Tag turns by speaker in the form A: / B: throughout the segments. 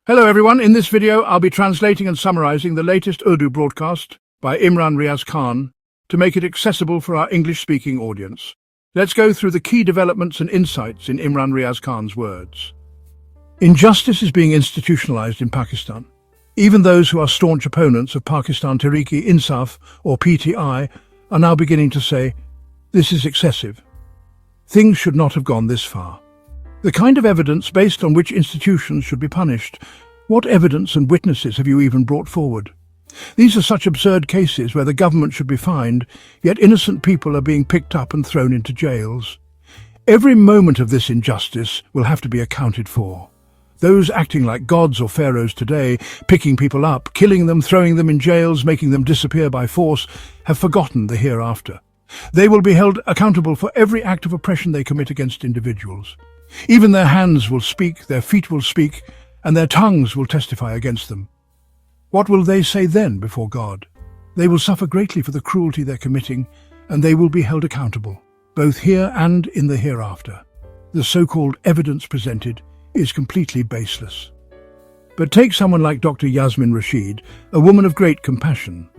A: Hello everyone, in this video I'll be translating and summarizing the latest Urdu broadcast by Imran Riaz Khan to make it accessible for our English-speaking audience. Let's go through the key developments and insights in Imran Riaz Khan's words. Injustice is being institutionalized in Pakistan. Even those who are staunch opponents of Pakistan Tehreek-e-Insaf or PTI are now beginning to say, this is excessive. Things should not have gone this far. The kind of evidence based on which institutions should be punished. What evidence and witnesses have you even brought forward? These are such absurd cases where the government should be fined, yet innocent people are being picked up and thrown into jails. Every moment of this injustice will have to be accounted for. Those acting like gods or pharaohs today, picking people up, killing them, throwing them in jails, making them disappear by force, have forgotten the hereafter. They will be held accountable for every act of oppression they commit against individuals. Even their hands will speak, their feet will speak, and their tongues will testify against them. What will they say then before God? They will suffer greatly for the cruelty they're committing, and they will be held accountable, both here and in the hereafter. The so-called evidence presented is completely baseless. But take someone like Dr. Yasmin Rashid, a woman of great compassion.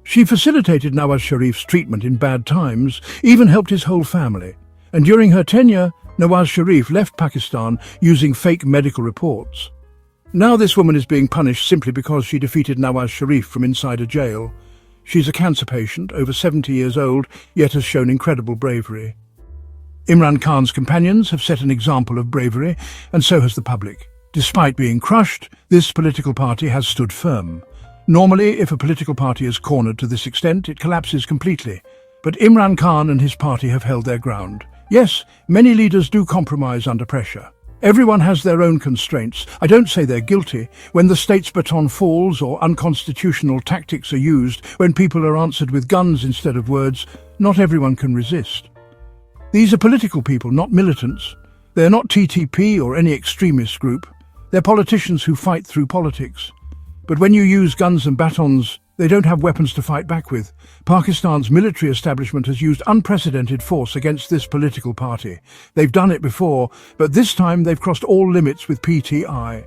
A: She facilitated Nawaz Sharif's treatment in bad times, even helped his whole family, and during her tenure, Nawaz Sharif left Pakistan using fake medical reports. Now this woman is being punished simply because she defeated Nawaz Sharif from inside a jail. She's a cancer patient, over 70 years old, yet has shown incredible bravery. Imran Khan's companions have set an example of bravery, and so has the public. Despite being crushed, this political party has stood firm. Normally, if a political party is cornered to this extent, it collapses completely. But Imran Khan and his party have held their ground. Yes, many leaders do compromise under pressure. Everyone has their own constraints. I don't say they're guilty. When the state's baton falls or unconstitutional tactics are used, when people are answered with guns instead of words, not everyone can resist. These are political people, not militants. They're not TTP or any extremist group. They're politicians who fight through politics. But when you use guns and batons, they don't have weapons to fight back with. Pakistan's military establishment has used unprecedented force against this political party. They've done it before, but this time they've crossed all limits with PTI.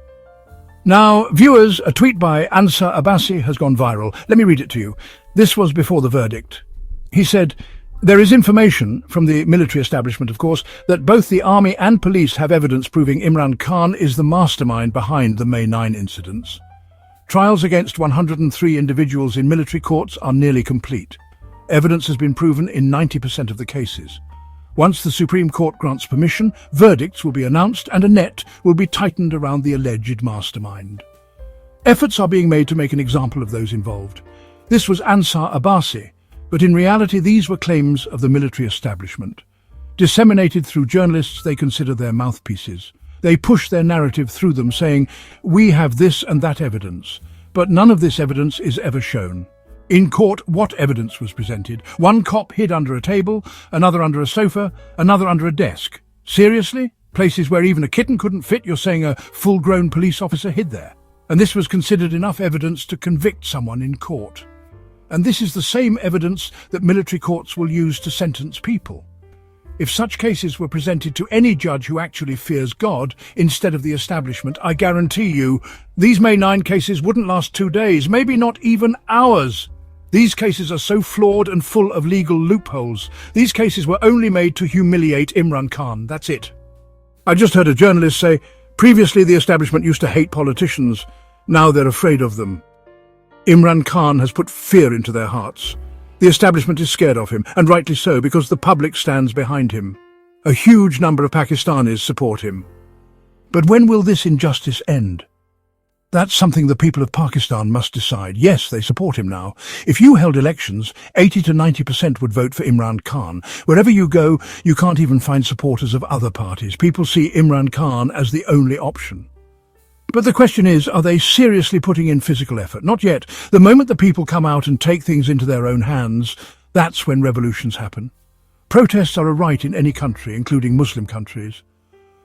A: Now, viewers, a tweet by Ansar Abbasi has gone viral. Let me read it to you. This was before the verdict. He said, "There is information from the military establishment, of course, that both the army and police have evidence proving Imran Khan is the mastermind behind the May 9 incidents. Trials against 103 individuals in military courts are nearly complete. Evidence has been proven in 90% of the cases. Once the Supreme Court grants permission, verdicts will be announced and a net will be tightened around the alleged mastermind. Efforts are being made to make an example of those involved." This was Ansar Abbasi, but in reality these were claims of the military establishment. Disseminated through journalists they consider their mouthpieces. They push their narrative through them, saying, "We have this and that evidence." But none of this evidence is ever shown. In court, what evidence was presented? One cop hid under a table, another under a sofa, another under a desk. Seriously? Places where even a kitten couldn't fit, you're saying a full-grown police officer hid there? And this was considered enough evidence to convict someone in court. And this is the same evidence that military courts will use to sentence people. If such cases were presented to any judge who actually fears God instead of the establishment, I guarantee you, these May 9 cases wouldn't last 2 days, maybe not even hours. These cases are so flawed and full of legal loopholes. These cases were only made to humiliate Imran Khan, that's it. I just heard a journalist say, previously the establishment used to hate politicians, now they're afraid of them. Imran Khan has put fear into their hearts. The establishment is scared of him, and rightly so, because the public stands behind him. A huge number of Pakistanis support him. But when will this injustice end? That's something the people of Pakistan must decide. Yes, they support him now. If you held elections, 80 to 90% would vote for Imran Khan. Wherever you go, you can't even find supporters of other parties. People see Imran Khan as the only option. But the question is, are they seriously putting in physical effort? Not yet. The moment the people come out and take things into their own hands, that's when revolutions happen. Protests are a right in any country, including Muslim countries.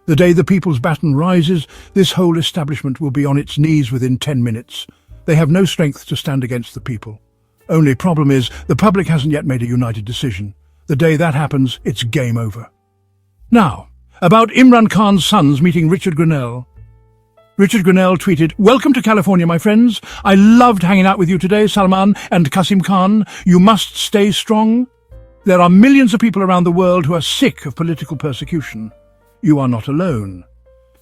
A: The day the people's baton rises, this whole establishment will be on its knees within 10 minutes. They have no strength to stand against the people. Only problem is, the public hasn't yet made a united decision. The day that happens, it's game over. Now, about Imran Khan's sons meeting Richard Grenell. Richard Grinnell tweeted, "Welcome to California, my friends. I loved hanging out with you today, Salman and Qasim Khan. You must stay strong. There are millions of people around the world who are sick of political persecution. You are not alone."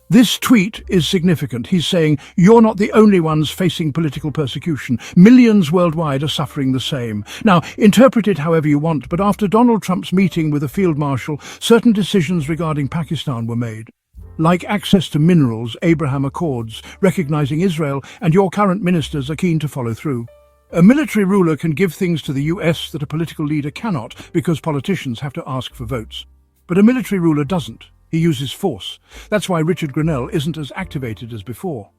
A: This tweet is significant. He's saying, you're not the only ones facing political persecution. Millions worldwide are suffering the same. Now, interpret it however you want, but after Donald Trump's meeting with the Field Marshal, certain decisions regarding Pakistan were made. Like access to minerals, Abraham Accords, recognizing Israel, and your current ministers are keen to follow through. A military ruler can give things to the US that a political leader cannot, because politicians have to ask for votes. But a military ruler doesn't. He uses force. That's why Richard Grinnell isn't as activated as before.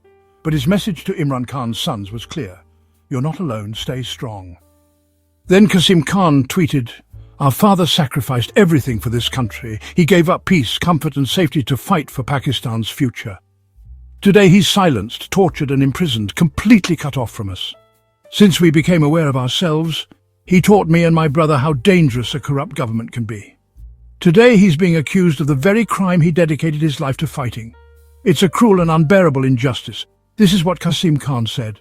A: But his message to Imran Khan's sons was clear. You're not alone, stay strong. Then Qasim Khan tweeted, "Our father sacrificed everything for this country. He gave up peace, comfort and safety to fight for Pakistan's future. Today he's silenced, tortured and imprisoned, completely cut off from us. Since we became aware of ourselves, he taught me and my brother how dangerous a corrupt government can be. Today he's being accused of the very crime he dedicated his life to fighting. It's a cruel and unbearable injustice." This is what Qasim Khan said.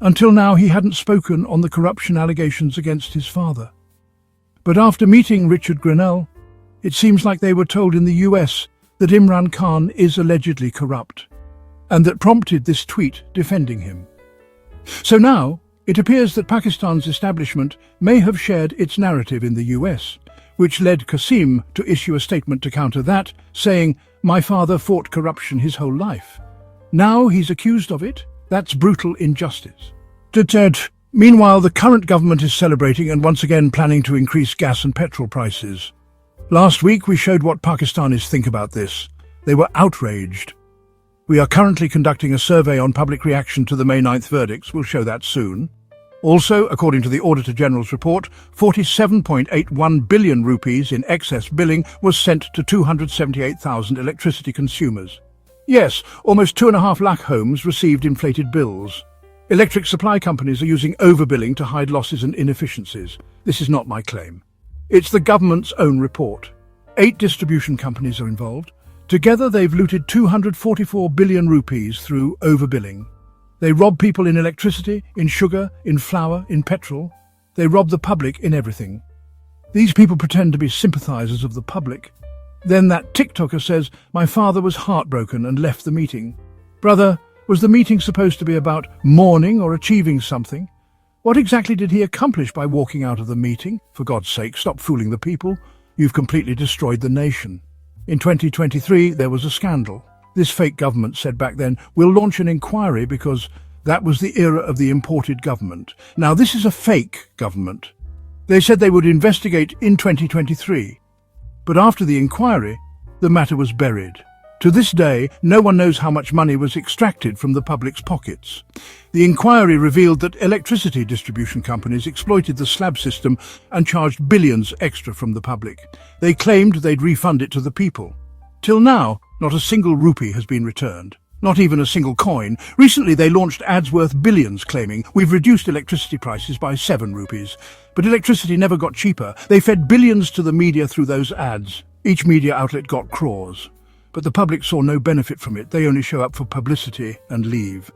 A: Until now he hadn't spoken on the corruption allegations against his father. But after meeting Richard Grinnell, it seems like they were told in the US that Imran Khan is allegedly corrupt, and that prompted this tweet defending him. So now, it appears that Pakistan's establishment may have shared its narrative in the US, which led Qasim to issue a statement to counter that, saying, "My father fought corruption his whole life. Now he's accused of it? That's brutal injustice." Meanwhile, the current government is celebrating and once again planning to increase gas and petrol prices. Last week we showed what Pakistanis think about this. They were outraged. We are currently conducting a survey on public reaction to the May 9th verdicts. We'll show that soon. Also, according to the Auditor General's report, 47.81 billion rupees in excess billing was sent to 278,000 electricity consumers. Yes, almost 2.5 lakh homes received inflated bills. Electric supply companies are using overbilling to hide losses and inefficiencies. This is not my claim. It's the government's own report. 8 distribution companies are involved. Together they've looted 244 billion rupees through overbilling. They rob people in electricity, in sugar, in flour, in petrol. They rob the public in everything. These people pretend to be sympathizers of the public. Then that TikToker says, "My father was heartbroken and left the meeting." Brother, was the meeting supposed to be about mourning or achieving something? What exactly did he accomplish by walking out of the meeting? For God's sake, stop fooling the people. You've completely destroyed the nation. In 2023, there was a scandal. This fake government said back then, "We'll launch an inquiry because that was the era of the imported government." Now, this is a fake government. They said they would investigate in 2023. But after the inquiry, the matter was buried. To this day, no one knows how much money was extracted from the public's pockets. The inquiry revealed that electricity distribution companies exploited the slab system and charged billions extra from the public. They claimed they'd refund it to the people. Till now, not a single rupee has been returned. Not even a single coin. Recently they launched ads worth billions claiming, "We've reduced electricity prices by 7 rupees. But electricity never got cheaper. They fed billions to the media through those ads. Each media outlet got crores. But the public saw no benefit from it. They only show up for publicity and leave.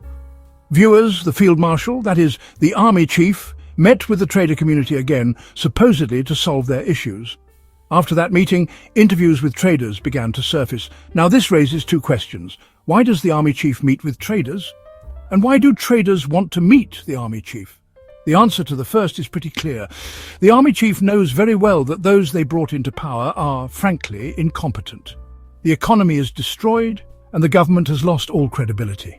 A: Viewers, the Field Marshal, that is, the army chief, met with the trader community again, supposedly to solve their issues. After that meeting, interviews with traders began to surface. Now this raises 2 questions. Why does the army chief meet with traders? And why do traders want to meet the army chief? The answer to the first is pretty clear. The army chief knows very well that those they brought into power are, frankly, incompetent. The economy is destroyed, and the government has lost all credibility.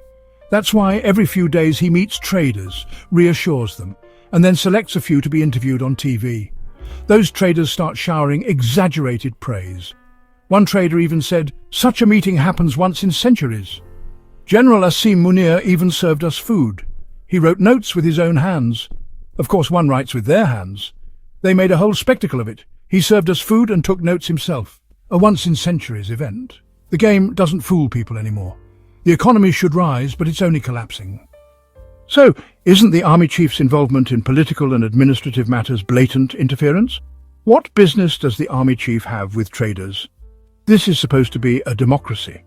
A: That's why every few days he meets traders, reassures them, and then selects a few to be interviewed on TV. Those traders start showering exaggerated praise. One trader even said, "Such a meeting happens once in centuries." General Asim Munir even served us food. He wrote notes with his own hands. Of course, one writes with their hands. They made a whole spectacle of it. He served us food and took notes himself. A once-in-centuries event. The game doesn't fool people anymore. The economy should rise, but it's only collapsing. So, isn't the army chief's involvement in political and administrative matters blatant interference? What business does the army chief have with traders? This is supposed to be a democracy.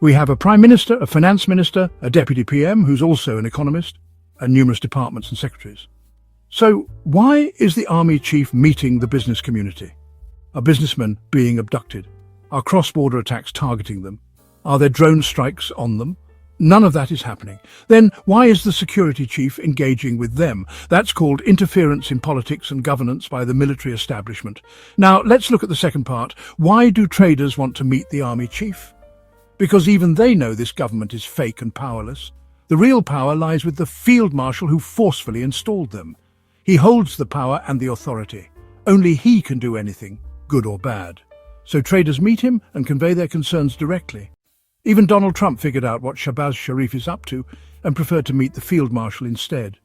A: We have a Prime Minister, a Finance Minister, a Deputy PM who's also an economist, and numerous departments and secretaries. So why is the army chief meeting the business community? Are businessmen being abducted? Are cross-border attacks targeting them? Are there drone strikes on them? None of that is happening. Then why is the security chief engaging with them? That's called interference in politics and governance by the military establishment. Now, let's look at the second part. Why do traders want to meet the army chief? Because even they know this government is fake and powerless. The real power lies with the field marshal who forcefully installed them. He holds the power and the authority. Only he can do anything, good or bad. So traders meet him and convey their concerns directly. Even Donald Trump figured out what Shahbaz Sharif is up to and preferred to meet the field marshal instead.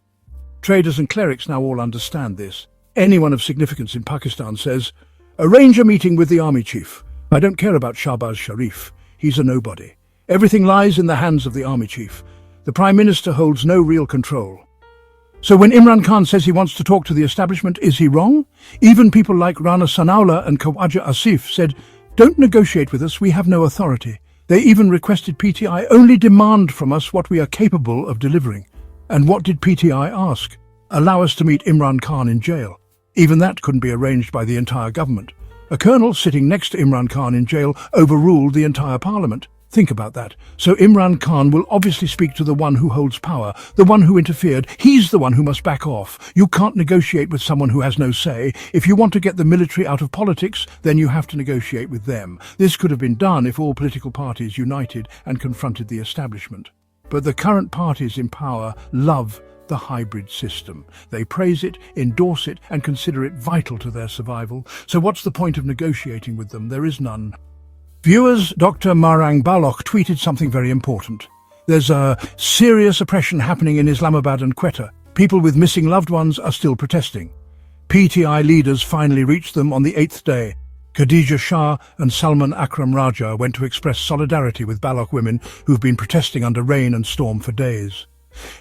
A: Traders and clerics now all understand this. Anyone of significance in Pakistan says, "Arrange a meeting with the army chief. I don't care about Shahbaz Sharif. He's a nobody. Everything lies in the hands of the army chief. The Prime Minister holds no real control." So when Imran Khan says he wants to talk to the establishment, is he wrong? Even people like Rana Sanaullah and Khawaja Asif said, "Don't negotiate with us, we have no authority." They even requested PTI only demand from us what we are capable of delivering. And what did PTI ask? Allow us to meet Imran Khan in jail. Even that couldn't be arranged by the entire government. A colonel sitting next to Imran Khan in jail overruled the entire parliament. Think about that. So Imran Khan will obviously speak to the one who holds power, the one who interfered. He's the one who must back off. You can't negotiate with someone who has no say. If you want to get the military out of politics, then you have to negotiate with them. This could have been done if all political parties united and confronted the establishment. But the current parties in power love the hybrid system. They praise it, endorse it, and consider it vital to their survival. So what's the point of negotiating with them? There is none. Viewers, Dr. Marang Balok tweeted something very important. There's a serious oppression happening in Islamabad and Quetta. People with missing loved ones are still protesting. PTI leaders finally reached them on the 8th day. Khadija Shah and Salman Akram Raja went to express solidarity with Balok women who've been protesting under rain and storm for days.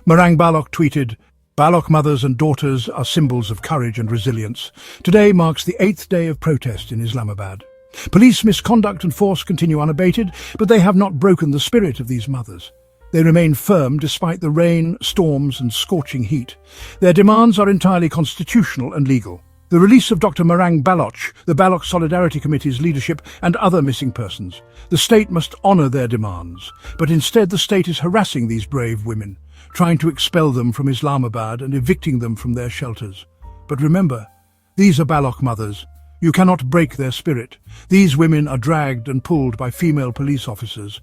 A: Marang Balok tweeted, "Balok mothers and daughters are symbols of courage and resilience. Today marks the 8th day of protest in Islamabad. Police misconduct and force continue unabated, but they have not broken the spirit of these mothers. They remain firm despite the rain, storms and scorching heat. Their demands are entirely constitutional and legal. The release of Dr. Marang Baloch, the Balok Solidarity Committee's leadership and other missing persons. The state must honour their demands, but instead the state is harassing these brave women, trying to expel them from Islamabad and evicting them from their shelters. But remember, these are Balok mothers. You cannot break their spirit. These women are dragged and pulled by female police officers.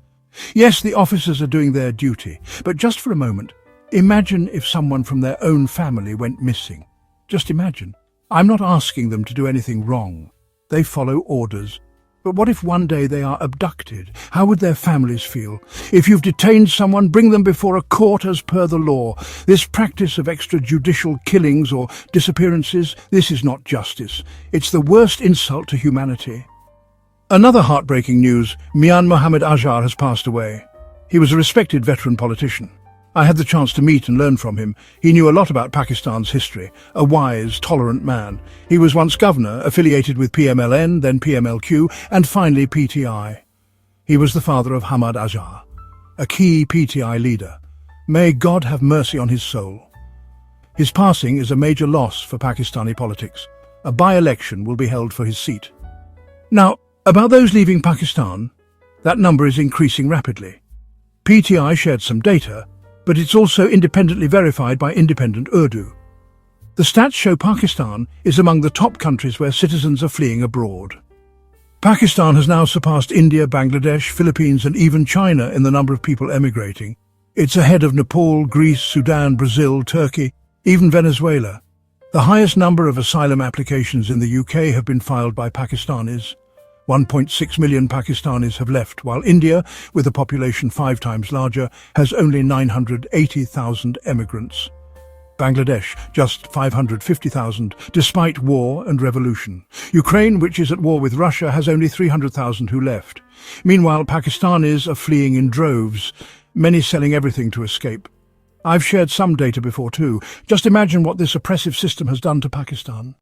A: Yes, the officers are doing their duty, but just for a moment, imagine if someone from their own family went missing. Just imagine. I'm not asking them to do anything wrong. They follow orders. But what if one day they are abducted? How would their families feel? If you've detained someone, bring them before a court as per the law. This practice of extrajudicial killings or disappearances, this is not justice. It's the worst insult to humanity. Another heartbreaking news, Mian Mohammed Azhar has passed away. He was a respected veteran politician. I had the chance to meet and learn from him. He knew a lot about Pakistan's history, a wise, tolerant man. He was once governor, affiliated with PMLN, then PMLQ, and finally PTI. He was the father of Hamad Azhar, a key PTI leader. May God have mercy on his soul. His passing is a major loss for Pakistani politics. A by-election will be held for his seat. Now, about those leaving Pakistan, that number is increasing rapidly. PTI shared some data, but it's also independently verified by independent Urdu. The stats show Pakistan is among the top countries where citizens are fleeing abroad. Pakistan has now surpassed India, Bangladesh, Philippines and even China in the number of people emigrating. It's ahead of Nepal, Greece, Sudan, Brazil, Turkey, even Venezuela. The highest number of asylum applications in the UK have been filed by Pakistanis. 1.6 million Pakistanis have left, while India, with a population 5 times larger, has only 980,000 emigrants. Bangladesh, just 550,000, despite war and revolution. Ukraine, which is at war with Russia, has only 300,000 who left. Meanwhile, Pakistanis are fleeing in droves, many selling everything to escape. I've shared some data before too. Just imagine what this oppressive system has done to Pakistan.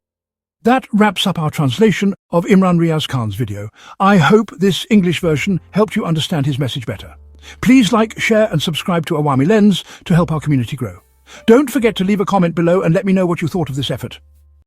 A: That wraps up our translation of Imran Riaz Khan's video. I hope this English version helped you understand his message better. Please like, share and subscribe to Awami Lens to help our community grow. Don't forget to leave a comment below and let me know what you thought of this effort.